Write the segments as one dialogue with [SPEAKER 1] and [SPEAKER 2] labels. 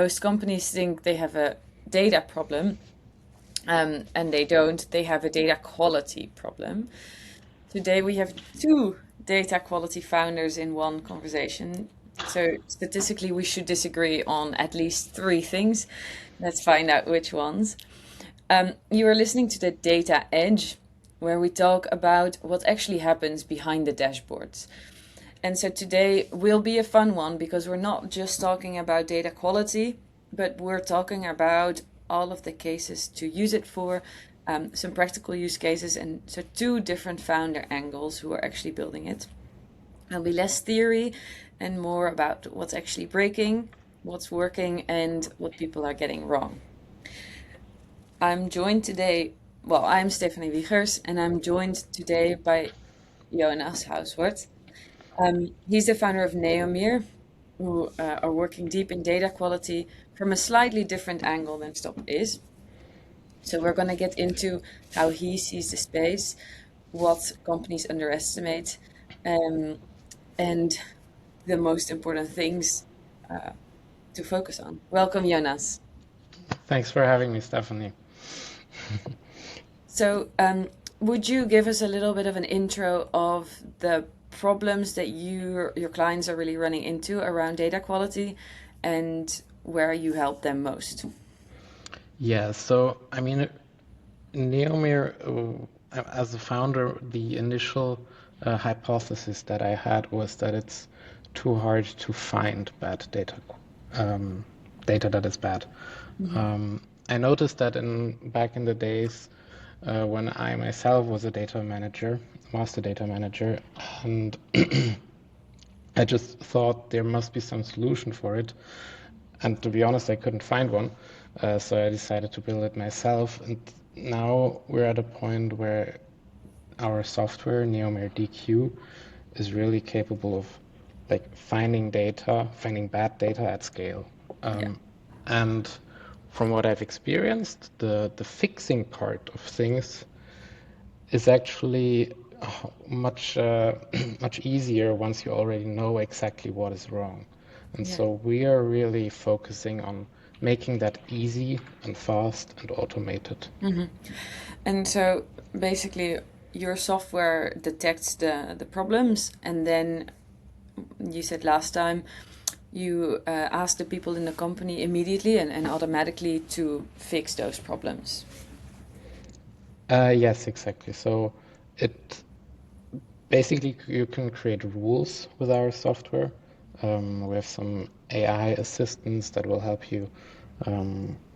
[SPEAKER 1] most companies think they have a data problem, and they don't. They have a data quality problem. Today we have two data quality founders in one conversation. So statistically, we should disagree on at least three things. Let's find out which ones. You are listening to the Data Edge, where we talk about what actually happens behind the dashboards. And so today will be a fun one because we're not just talking about data quality, but we're talking about all of the cases to use it for, some practical use cases, and so two different founder angles who are actually building it. There'll be less theory and more about what's actually breaking, what's working, and what people are getting wrong. I'm joined today, well, I'm 𝗨𝗪 𝗪𝗂𝗃, and I'm joined today by Jonas Huiswoord. He's the founder of Neomir, who are working deep in data quality from a slightly different angle than 𝗨𝗪. So we're going to get into how he sees the space, what companies underestimate, and the most important things to focus on. Welcome, Jonas.
[SPEAKER 2] Thanks for having me, 𝗨𝗪.
[SPEAKER 1] So would you give us a little bit of an intro of the problems that your clients are really running into around data quality and where you help them most?
[SPEAKER 2] Yeah, so I mean, Neomir, as a founder, the initial hypothesis that I had was that it's too hard to find bad data, data that is bad.
[SPEAKER 1] Mm-hmm.
[SPEAKER 2] I noticed that back in the days when I myself was a master data manager, and I just thought there must be some solution for it. And to be honest, I couldn't find one. So I decided to build it myself. And now we're at a point where our software, Neomir DQ, is really capable of like finding bad data at scale. And from what I've experienced, the fixing part of things is actually much easier once you already know exactly what is wrong. And so we are really focusing on making that easy and fast and automated.
[SPEAKER 1] Mm-hmm. And so basically your software detects the problems, and then you said last time you ask the people in the company immediately and automatically to fix those problems.
[SPEAKER 2] Yes, exactly. So basically you can create rules with our software. We have some AI assistants that will help you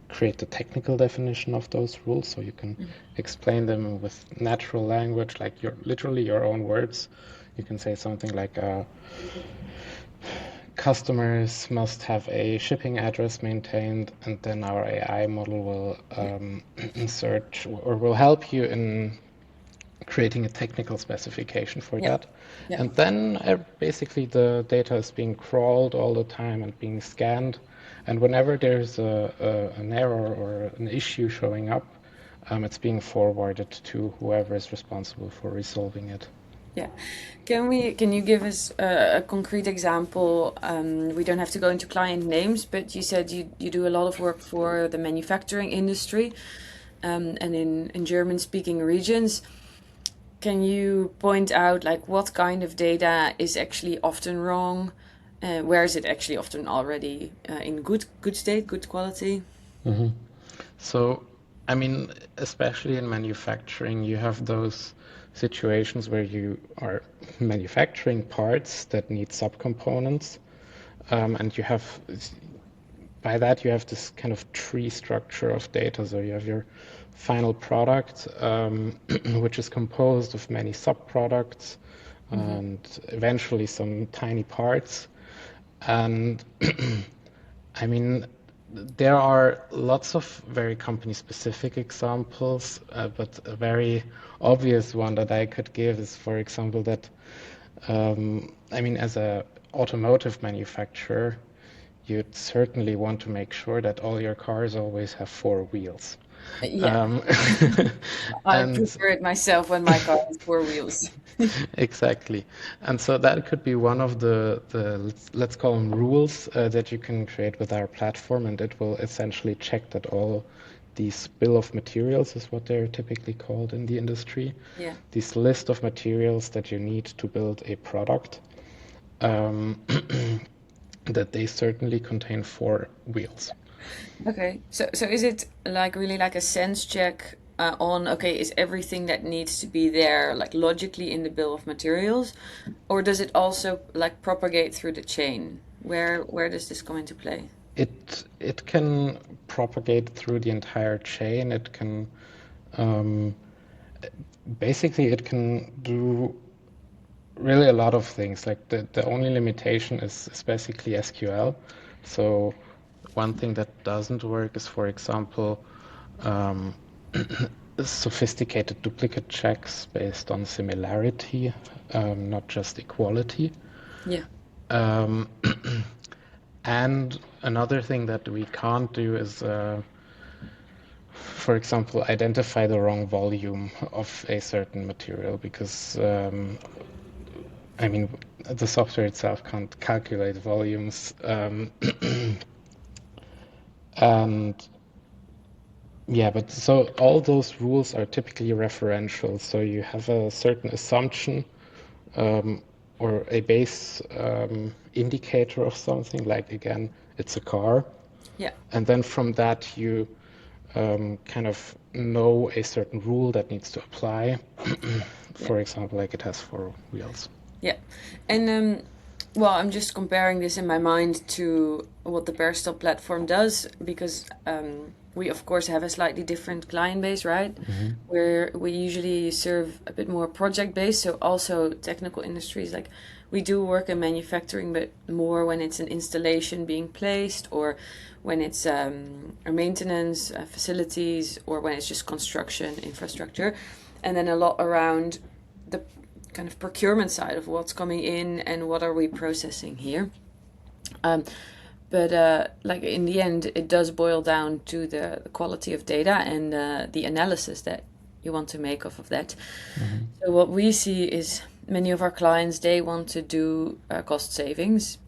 [SPEAKER 2] create the technical definition of those rules, so you can explain them with natural language, like literally your own words. You can say something like customers must have a shipping address maintained, and then our AI model will insert or will help you in creating a technical specification for that. And then basically the data is being crawled all the time and being scanned. And whenever there's an error or an issue showing up, it's being forwarded to whoever is responsible for resolving it.
[SPEAKER 1] Yeah. Can you give us a concrete example? We don't have to go into client names, but you said you do a lot of work for the manufacturing industry, and in German-speaking regions. Can you point out like what kind of data is actually often wrong? Where is it actually often already in good state, good quality?
[SPEAKER 2] Mm-hmm. So, I mean, especially in manufacturing, you have those situations where you are manufacturing parts that need subcomponents, and by that you have this kind of tree structure of data. So you have your final product, which is composed of many subproducts and eventually some tiny parts. And I mean, there are lots of very company-specific examples, but a very obvious one that I could give is, for example, that, I mean, as an automotive manufacturer, you'd certainly want to make sure that all your cars always have 4 wheels.
[SPEAKER 1] Yeah,
[SPEAKER 2] Um,
[SPEAKER 1] I
[SPEAKER 2] and
[SPEAKER 1] prefer it myself when my car has four wheels.
[SPEAKER 2] exactly. And so that could be one of the let's call them rules that you can create with our platform, and it will essentially check that all these bill of materials is what they're typically called in the industry.
[SPEAKER 1] Yeah.
[SPEAKER 2] This list of materials that you need to build a product, um, that they certainly contain four wheels.
[SPEAKER 1] Okay. So is it like really like a sense check on, okay, is everything that needs to be there like logically in the bill of materials, or does it also like propagate through the chain? Where does this come into play?
[SPEAKER 2] It can propagate through the entire chain. It can um, basically it can do really a lot of things. Like the only limitation is basically SQL. So one thing that doesn't work is, for example, um, sophisticated duplicate checks based on similarity, not just equality.
[SPEAKER 1] Yeah.
[SPEAKER 2] Um, and another thing that we can't do is, for example, identify the wrong volume of a certain material because, I mean, the software itself can't calculate volumes. And yeah, but so all those rules are typically referential. So you have a certain assumption um, or a base indicator of something, like again, it's a car.
[SPEAKER 1] Yeah.
[SPEAKER 2] And then from that, you kind of know a certain rule that needs to apply. For example, like it has four wheels.
[SPEAKER 1] Yeah. And well, I'm just comparing this in my mind to what the 𝗏𝗀 platform does, because we of course have a slightly different client base, right? Where we usually serve a bit more project based, so also technical industries. Like we do work in manufacturing, but more when it's an installation being placed, or when it's a maintenance facilities, or when it's just construction infrastructure, and then a lot around the kind of procurement side of what's coming in and what are we processing here. But like in the end, it does boil down to the quality of data and the analysis that you want to make of that. So what we see is many of our clients, they want to do cost savings.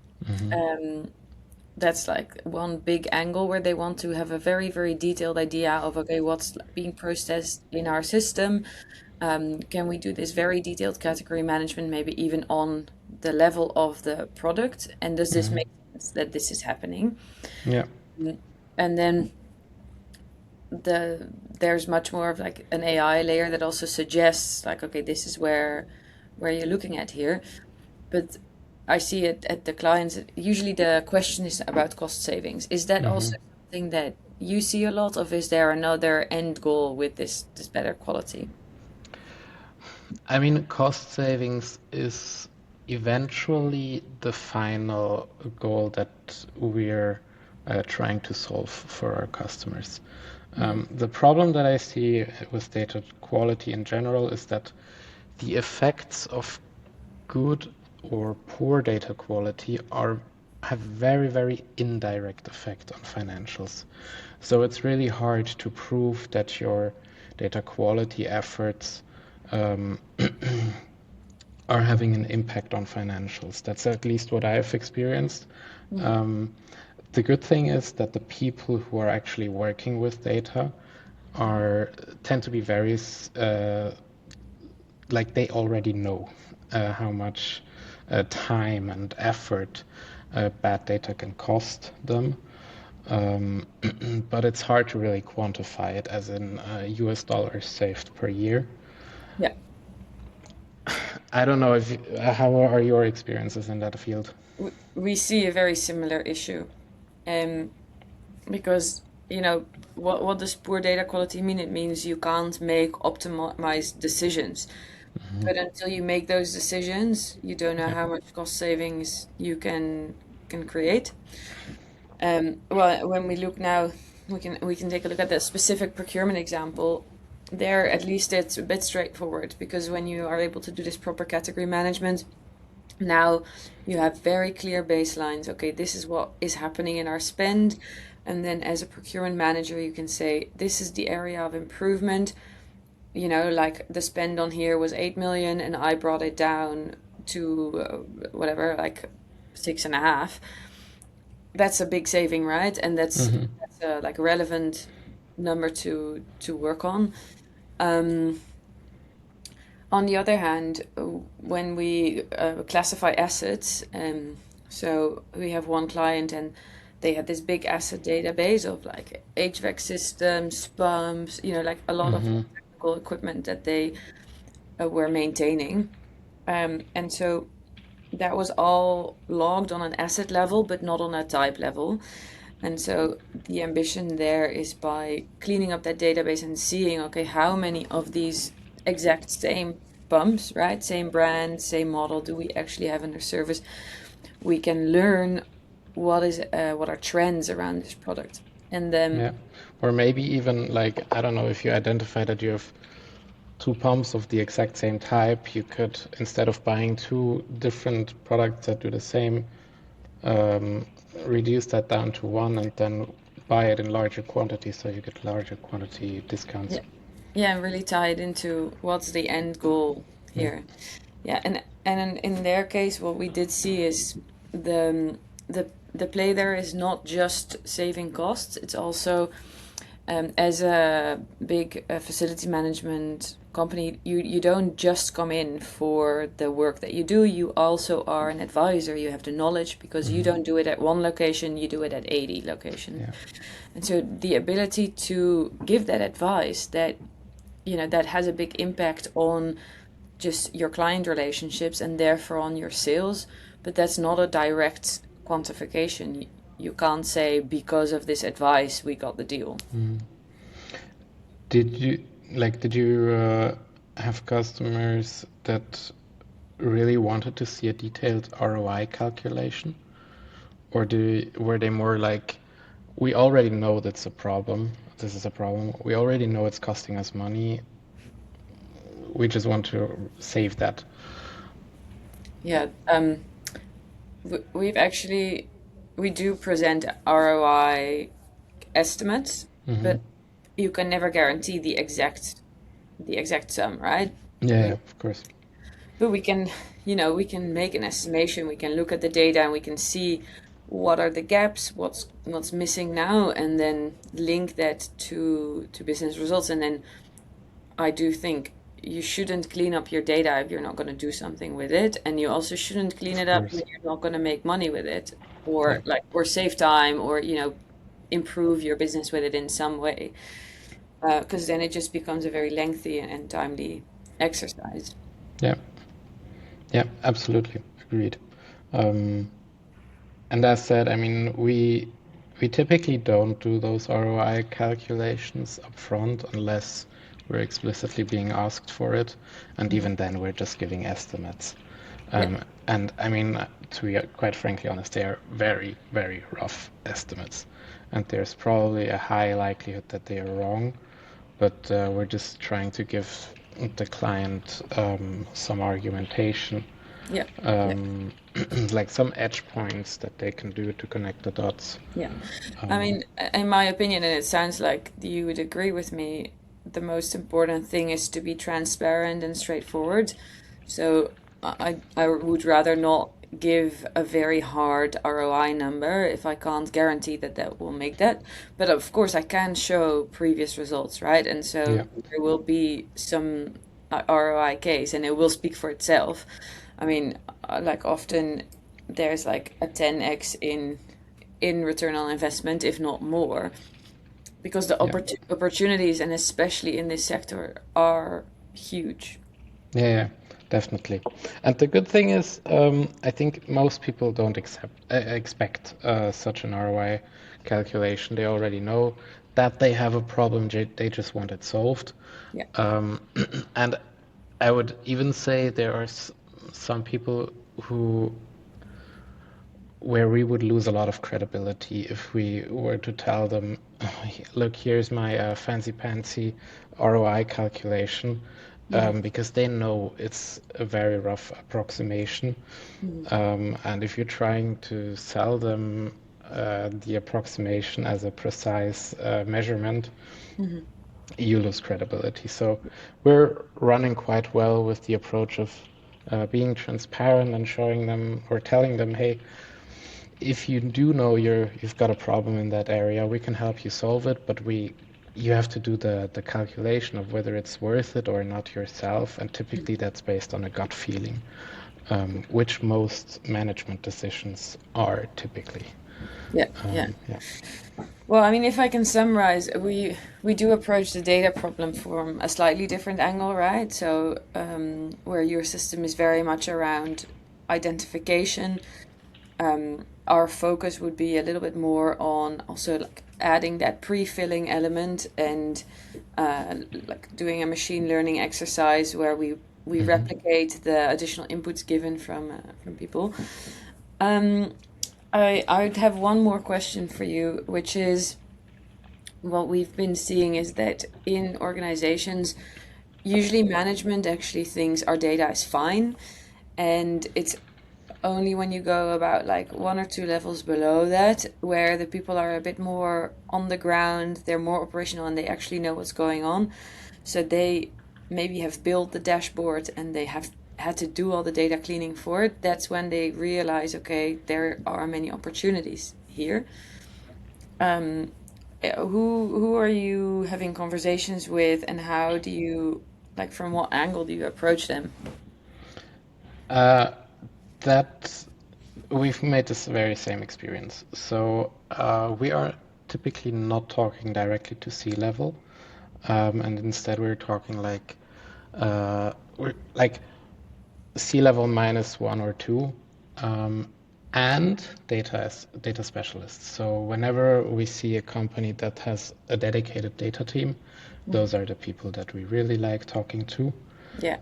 [SPEAKER 1] That's like one big angle where they want to have a very, very detailed idea of, okay, what's being processed in our system. Can we do this very detailed category management, maybe even on the level of the product? And does this make sense that this is happening?
[SPEAKER 2] Yeah.
[SPEAKER 1] And then there's much more of like an AI layer that also suggests like, okay, this is where you're looking at here. But I see it at the clients. Usually the question is about cost savings. Is that also something that you see a lot of? Is there another end goal with this better quality?
[SPEAKER 2] I mean, cost savings is eventually the final goal that we're trying to solve for our customers. The problem that I see with data quality in general is that the effects of good or poor data quality have very, very indirect effect on financials. So it's really hard to prove that your data quality efforts are having an impact on financials. That's at least what I've experienced. The good thing is that the people who are actually working with data tend to be very like they already know how much time and effort bad data can cost them. But it's hard to really quantify it as in US dollars saved per year.
[SPEAKER 1] Yeah.
[SPEAKER 2] I don't know how are your experiences in that field?
[SPEAKER 1] We see a very similar issue. Because, what does poor data quality mean? It means you can't make optimized decisions. But until you make those decisions, you don't know how much cost savings you can create. Well, when we look now, we can take a look at the specific procurement example. There, at least it's a bit straightforward, because when you are able to do this proper category management, now you have very clear baselines. Okay, this is what is happening in our spend. And then as a procurement manager, you can say, this is the area of improvement. You know, like the spend on here was 8 million and I brought it down to whatever, like 6.5. That's a big saving, right? And that's a like relevant number to work on. On the other hand, when we classify assets, so we have one client and they had this big asset database of like HVAC systems, pumps, you know, like a lot of technical equipment that they were maintaining. And so that was all logged on an asset level, but not on a type level. And so the ambition there is by cleaning up that database and seeing, okay, how many of these exact same pumps, right, same brand, same model, do we actually have under service? We can learn what are trends around this product. And then
[SPEAKER 2] Yeah. Or maybe even like, I don't know, if you identify that you have 2 pumps of the exact same type, you could, instead of buying 2 different products that do the same, reduce that down to 1 and then buy it in larger quantities so you get larger quantity discounts.
[SPEAKER 1] yeah, really tie it into what's the end goal here. Yeah, and in their case, what we did see is the play there is not just saving costs. It's also as a big facility management company, you don't just come in for the work that you do. You also are an advisor. You have the knowledge because you don't do it at one location, you do it at 80 locations.
[SPEAKER 2] Yeah.
[SPEAKER 1] And so the ability to give that advice that, you know, that has a big impact on just your client relationships and therefore on your sales, but that's not a direct quantification. You can't say because of this advice we got the deal.
[SPEAKER 2] Did you have customers that really wanted to see a detailed ROI calculation? Or were they more like, we already know that's a problem, this is a problem, we already know it's costing us money, we just want to save that?
[SPEAKER 1] Yeah, we do present ROI estimates, but you can never guarantee the exact sum, right?
[SPEAKER 2] Yeah, of course.
[SPEAKER 1] But we can, you know, we can make an estimation, we can look at the data and we can see what are the gaps, what's missing now, and then link that to business results. And then I do think you shouldn't clean up your data if you're not going to do something with it, and you also shouldn't clean it up when you're not going to make money with it, or or save time, or, you know, improve your business with it in some way, because then it just becomes a very lengthy and timely exercise.
[SPEAKER 2] Yeah, absolutely agreed. And as said, I mean, we typically don't do those ROI calculations up front unless we're explicitly being asked for it, and even then we're just giving estimates. And I mean, to be quite frankly honest, they are very, very rough estimates, and there's probably a high likelihood that they are wrong, but we're just trying to give the client some argumentation, like some edge points that they can do to connect the dots.
[SPEAKER 1] Yeah, I mean, in my opinion, and it sounds like you would agree with me, the most important thing is to be transparent and straightforward. So I would rather not give a very hard ROI number if I can't guarantee that will make that. But of course, I can show previous results, right? And so there will be some ROI case, and it will speak for itself. I mean, like often there's like a 10x in return on investment, if not more, because the opportunities, and especially in this sector, are huge.
[SPEAKER 2] Yeah, definitely. And the good thing is, I think most people don't expect such an ROI calculation. They already know that they have a problem. They just want it solved. And I would even say there are some people where we would lose a lot of credibility if we were to tell them, look, here's my fancy ROI calculation, because they know it's a very rough approximation. And if you're trying to sell them the approximation as a precise measurement, you lose credibility. So we're running quite well with the approach of being transparent and showing them or telling them, hey, if you do know you've got a problem in that area, we can help you solve it, but you have to do the calculation of whether it's worth it or not yourself, and typically that's based on a gut feeling, which most management decisions are typically.
[SPEAKER 1] Yeah. Well, I mean, if I can summarize, we do approach the data problem from a slightly different angle, right? So where your system is very much around identification, our focus would be a little bit more on also like adding that pre-filling element and like doing a machine learning exercise where we replicate the additional inputs given from people. I would have one more question for you, which is what we've been seeing is that in organizations, usually management actually thinks our data is fine, and it's only when you go about like 1 or 2 levels below that where the people are a bit more on the ground, they're more operational, and they actually know what's going on. So they maybe have built the dashboard and they have had to do all the data cleaning for it. That's when they realize, okay, there are many opportunities here. Who are you having conversations with, and how do you, like, from what angle do you approach them?
[SPEAKER 2] That we've made this very same experience. So we are typically not talking directly to C-level, and instead we're talking like C-level -1 or 2, and data specialists. So whenever we see a company that has a dedicated data team, those are the people that we really like talking to.
[SPEAKER 1] Yeah.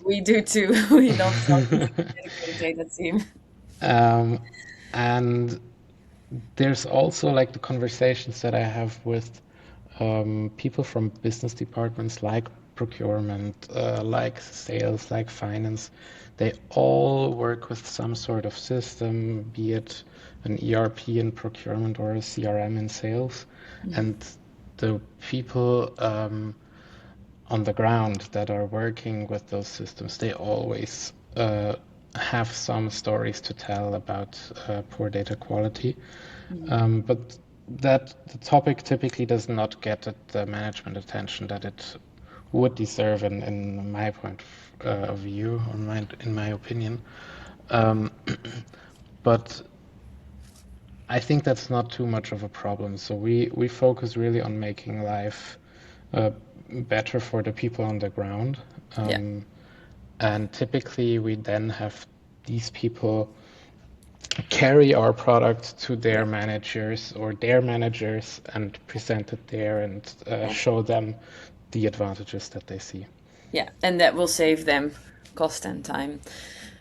[SPEAKER 1] We do too. We love talking to the dedicated data team.
[SPEAKER 2] And there's also like the conversations that I have with people from business departments like procurement, like sales, like finance. They all work with some sort of system, be it an ERP in procurement or a CRM in sales. And the people on the ground that are working with those systems, they always have some stories to tell about poor data quality. But that the topic typically does not get the management attention that it would deserve in my point of view, or in my opinion. But I think that's not too much of a problem. So we focus really on making life better for the people on the ground. And typically we then have these people carry our product to their managers or their managers and present it there and show them the advantages that they see.
[SPEAKER 1] Yeah, and that will save them cost and time.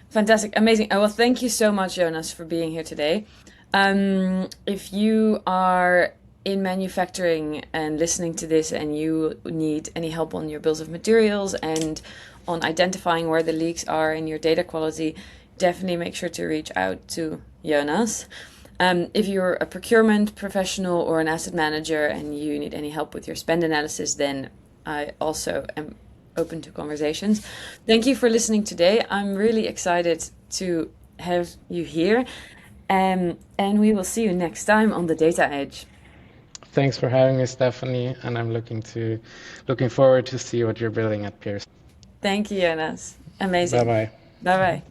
[SPEAKER 1] Fantastic, amazing. Well, thank you so much, Jonas, for being here today. If you are in manufacturing and listening to this and you need any help on your bills of materials and on identifying where the leaks are in your data quality, definitely make sure to reach out to Jonas. If you're a procurement professional or an asset manager and you need any help with your spend analysis, then I also am open to conversations. Thank you for listening today. I'm really excited to have you here, and we will see you next time on the Data Edge.
[SPEAKER 2] Thanks for having me, Stephanie, and I'm looking forward to see what you're building at Pearson.
[SPEAKER 1] Thank you, Jonas. Amazing.
[SPEAKER 2] Bye-bye.
[SPEAKER 1] Bye-bye.